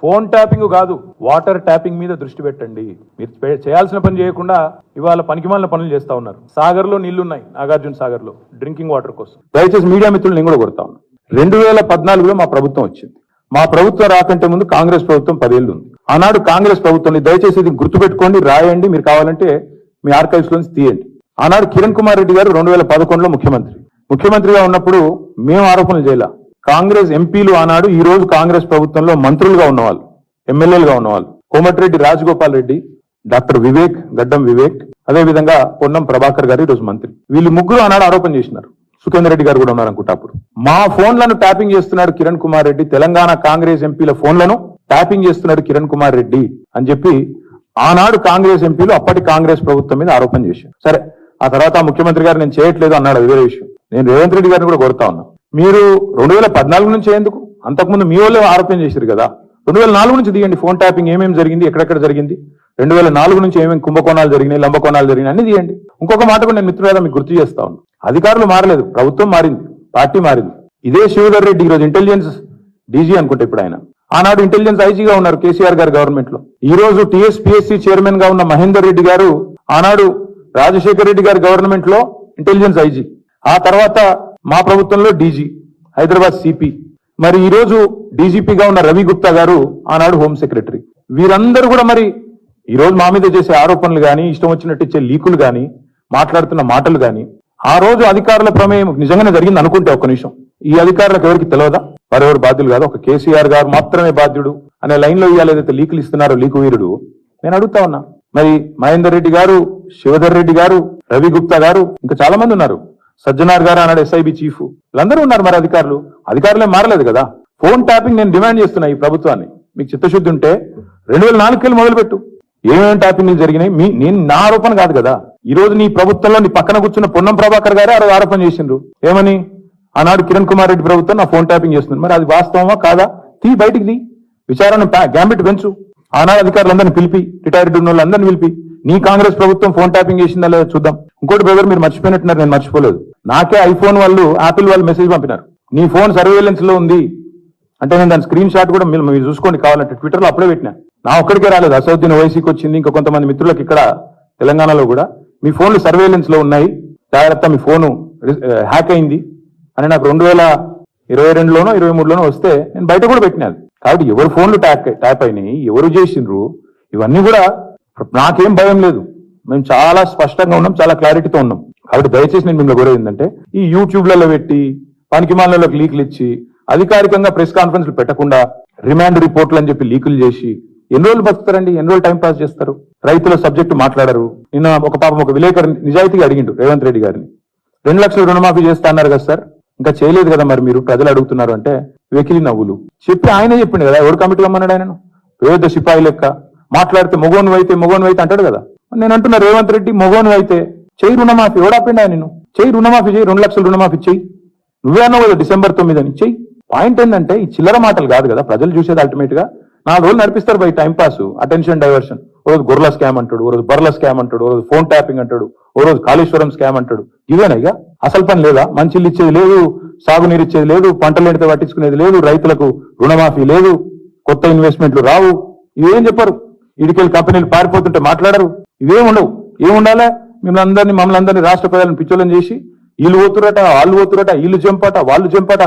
Phone tapping కాదు, water tapping మీద దృష్టి పెట్టండి. మీరు చేయాల్సిన పని చేయకుండా ఇవాళ పనికిమాలిన పనులు చేస్తా ఉన్నారు. సాగర్ లో నీళ్లున్నాయి, నాగార్జున సాగర్ లో డ్రింకింగ్ వాటర్ కోసం. దయచేసి మీడియా మిత్రులు నేను కూడా కొడతా ఉన్నా. 2014లో మా ప్రభుత్వం వచ్చింది. మా ప్రభుత్వం రాకంటే ముందు కాంగ్రెస్ ప్రభుత్వం 10 ఏళ్ళు ఉంది. ఆనాడు కాంగ్రెస్ ప్రభుత్వం, దయచేసి ఇది గుర్తుపెట్టుకోండి, రాయండి, మీరు కావాలంటే మీ ఆర్కైవ్స్ లోంచి తీయండి. ఆనాడు కిరణ్ కుమార్ రెడ్డి గారు 2011లో ముఖ్యమంత్రిగా ఉన్నప్పుడు మేము ఆరోపణలు చేయాల. కాంగ్రెస్ ఎంపీలు ఆనాడు ఈ రోజు కాంగ్రెస్ ప్రభుత్వంలో మంత్రులుగా ఉన్నవాళ్ళు, ఎమ్మెల్యేలుగా ఉన్నవాళ్ళు, కోమటిరెడ్డి రాజగోపాల్ రెడ్డి, డాక్టర్ వివేక్, గడ్డం వివేక్, అదేవిధంగా పొన్నం ప్రభాకర్ గారు ఈరోజు మంత్రి. వీళ్ళు ముగ్గురు ఆనాడు ఆరోపణ చేసినారు. సుఖేందర్ రెడ్డి గారు కూడా ఉన్నారు అనుకుంటా. అప్పుడు మా ఫోన్లను ట్యాపింగ్ చేస్తున్నాడు కిరణ్ కుమార్ రెడ్డి, తెలంగాణ కాంగ్రెస్ ఎంపీల ఫోన్లను ట్యాపింగ్ చేస్తున్నాడు కిరణ్ కుమార్ రెడ్డి అని చెప్పి ఆనాడు కాంగ్రెస్ ఎంపీలు అప్పటి కాంగ్రెస్ ప్రభుత్వం మీద ఆరోపణ చేశారు. సరే, ఆ తర్వాత ముఖ్యమంత్రి గారు నేను చేయట్లేదు అన్నాడు, అది వేరే విషయం. నేను రేవంత్ రెడ్డి గారిని కూడా కోరుతా ఉన్నా, మీరు 2014 నుంచి ఎందుకు, అంతకుముందు మీ వాళ్ళే ఆరోపణ చేశారు కదా, 2004 నుంచి తీయండి. ఫోన్ ట్యాపింగ్ ఏమేమి జరిగింది, ఎక్కడెక్కడ జరిగింది, 2004 నుంచి ఏమేమి కుంభకోణాలు జరిగినాయి, లంబకోణాలు జరిగినాయి అన్ని తీయండి. ఇంకొక మాట కూడా నేను మిత్రులుగా మీకు గుర్తు చేస్తా ఉన్నాను. అధికారులు మారలేదు, ప్రభుత్వం మారింది, పార్టీ మారింది. ఇదే శివధర్ రెడ్డి ఈరోజు ఇంటెలిజెన్స్ డీజీ అనుకుంటే ఇప్పుడు ఆయన, ఆనాడు ఇంటెలిజెన్స్ ఐజీగా ఉన్నారు కేసీఆర్ గారు గవర్నమెంట్ లో. ఈ రోజు టీఎస్పీఎస్సీ చైర్మన్ గా ఉన్న మహేందర్ రెడ్డి గారు ఆనాడు రాజశేఖర్ రెడ్డి గారి గవర్నమెంట్ లో ఇంటెలిజెన్స్ ఐజీ, ఆ తర్వాత మా ప్రభుత్వంలో డీజీ, హైదరాబాద్ సిపి. మరి ఈ రోజు డీజీపీగా ఉన్న రవి గుప్తా గారు ఆనాడు హోమ్ సెక్రటరీ. వీరందరూ కూడా మరి ఈ రోజు మా మీద చేసే ఆరోపణలు కానీ, ఇష్టం వచ్చినట్టు ఇచ్చే లీకులు కానీ, మాట్లాడుతున్న మాటలు కానీ, ఆ రోజు అధికారుల ప్రమేయం నిజంగానే జరిగింది అనుకుంటే ఒక్క నిమిషం, ఈ అధికారులకు ఎవరికి తెలియదా? వారెవరు బాధ్యులు కాదు, ఒక కేసీఆర్ గారు మాత్రమే బాధ్యుడు అనే లైన్ లో ఇవాళ ఏదైతే లీకులు ఇస్తున్నారో లీకు వీరుడు, నేను అడుగుతా ఉన్నా. మరి మహేందర్ రెడ్డి గారు, శివధర్ రెడ్డి గారు, రవి గుప్తా గారు, ఇంకా చాలా మంది ఉన్నారు, సజ్జనార్ గారు అన్నాడు ఎస్ఐబి చీఫ్, వీళ్ళందరూ ఉన్నారు. మరి అధికారులే మారలేదు కదా. ఫోన్ ట్యాపింగ్ నేను డిమాండ్ చేస్తున్నా ఈ ప్రభుత్వాన్ని, మీకు చిత్తశుద్ధి ఉంటే 2004 మొదలుపెట్టు, ఏమేమి ట్యాపింగ్లు జరిగినాయి. నేను నా ఆరోపణ కాదు కదా. ఈ రోజు నీ ప్రభుత్వంలో నీ పక్కన కూర్చున్న పొన్నం ప్రభాకర్ గారే ఆరోపణ చేసిండ్రు. ఏమని? ఆనాడు కిరణ్ కుమార్ రెడ్డి ప్రభుత్వం నా ఫోన్ ట్యాపింగ్ చేస్తుంది. మరి అది వాస్తవమా కాదా? బయటికి విచారణ గ్యాంబిట్ పెంచు. ఆనాడు అధికారులందరినీ పిలిపి, రిటైర్డ్ ఉన్న వాళ్ళందరినీ పిలిపి, నీ కాంగ్రెస్ ప్రభుత్వం ఫోన్ ట్యాపింగ్ చేసిందా లేదా చూద్దాం. ఇంకోటి బ్రదర్, మీరు మర్చిపోయినట్టున్నారు, నేను మర్చిపోలేదు. నాకే ఐఫోన్ వాళ్ళు, యాపిల్ వాళ్ళు మెసేజ్ పంపినారు, నీ ఫోన్ సర్వేలెన్స్ లో ఉంది అంటే. నేను దాని స్క్రీన్ షాట్ కూడా మీరు చూసుకోండి కావాలంటే, ట్విట్టర్ లో అప్పుడే పెట్టినా. నా ఒక్కడికే రాలేదు, అసౌద్దీన్ ఓవైసీకి వచ్చింది, ఇంకా కొంతమంది మిత్రులకు ఇక్కడ తెలంగాణలో కూడా మీ ఫోన్లు సర్వేలెన్స్ లో ఉన్నాయి, జాగ్రత్త మీ ఫోను హ్యాక్ అయింది అని నాకు 2022లోనో 2023లోనో వస్తే నేను బయట కూడా పెట్టినాను. కాబట్టి ఎవరు ఫోన్లు ట్యాప్ అయినాయి, ఎవరు చేసిండ్రు, ఇవన్నీ కూడా నాకేం భయం లేదు. మేము చాలా స్పష్టంగా ఉన్నాం, చాలా క్లారిటీతో ఉన్నాం. కాబట్టి దయచేసి నేను మిమ్మల్ని కోరేది ఏంటంటే, ఈ యూట్యూబ్లలో పెట్టి పనికిమాలకు లీకులు ఇచ్చి, అధికారికంగా ప్రెస్ కాన్ఫరెన్స్లు పెట్టకుండా రిమాండ్ రిపోర్ట్లు అని చెప్పి లీకులు చేసి ఎన్ని రోజులు బతుకుతారండి? ఎన్ని రోజులు టైం పాస్ చేస్తారు? రైతుల సబ్జెక్టు మాట్లాడరు. నిన్న ఒక విలేకరు నిజాయితీగా అడిగిండు రేవంత్ రెడ్డి గారిని, 2 లక్షలు రుణమాఫీ చేస్తా అన్నారు కదా సార్, ఇంకా చేయలేదు కదా మరి మీరు, ప్రజలు అడుగుతున్నారు అంటే వెకిలి నవ్వులు చెప్పి ఆయనే చెప్పిండు కదా. ఎవరు కమిటీ అమ్మన్నాడు ఆయనను? పేద సిపాయి లెక్క మాట్లాడితే మొగోను అయితే అంటాడు కదా. నేను అంటున్నా, రేవంత్ రెడ్డి మొగోను అయితే చెయ్యి రుణమాఫీ. ఎవడాపిండా నేను? చెయ్యి రుణమాఫీ, చెయ్యి 2 లక్షలు రుణమాఫీ చెయ్యి. నువ్వే అన్నావు కదా December 9 అని. చెయ్యి. పాయింట్ ఏంటంటే, ఈ చిల్లర మాటలు కాదు కదా ప్రజలు చూసేది. అల్టిమేట్ గా 4 రోజులు నడిపిస్తారు by time pass, attention diversion. ఓ రోజు గొర్రెల స్కామ్ అంటాడు, ఓ రోజు బర్రెల స్కామ్ అంటాడు, ఓ రోజు ఫోన్ ట్యాపింగ్ అంటాడు, ఓ రోజు కాళేశ్వరం స్కామ్ అంటాడు. ఇవేనా ఇక అసలు పని లేదా? మంచిలు ఇచ్చేది లేదు, సాగునీరు ఇచ్చేది లేదు, పంటలు ఎండితే పట్టించుకునేది లేదు, రైతులకు రుణమాఫీ లేదు, కొత్త ఇన్వెస్ట్మెంట్లు రావు. ఇవేం చెప్పరు. ఇడికెళ్ళి కంపెనీలు పారిపోతుంటే మాట్లాడరు. ఇవేం ఉండవు. ఏముండాలా? మమ్మల్ని అందరినీ రాష్ట్ర ప్రజలను పిచ్చోళ్ళని చేసి వీళ్ళు పోతురట, వాళ్ళు పోతురట, వీళ్ళు చెంపట, వాళ్ళు చెంపట.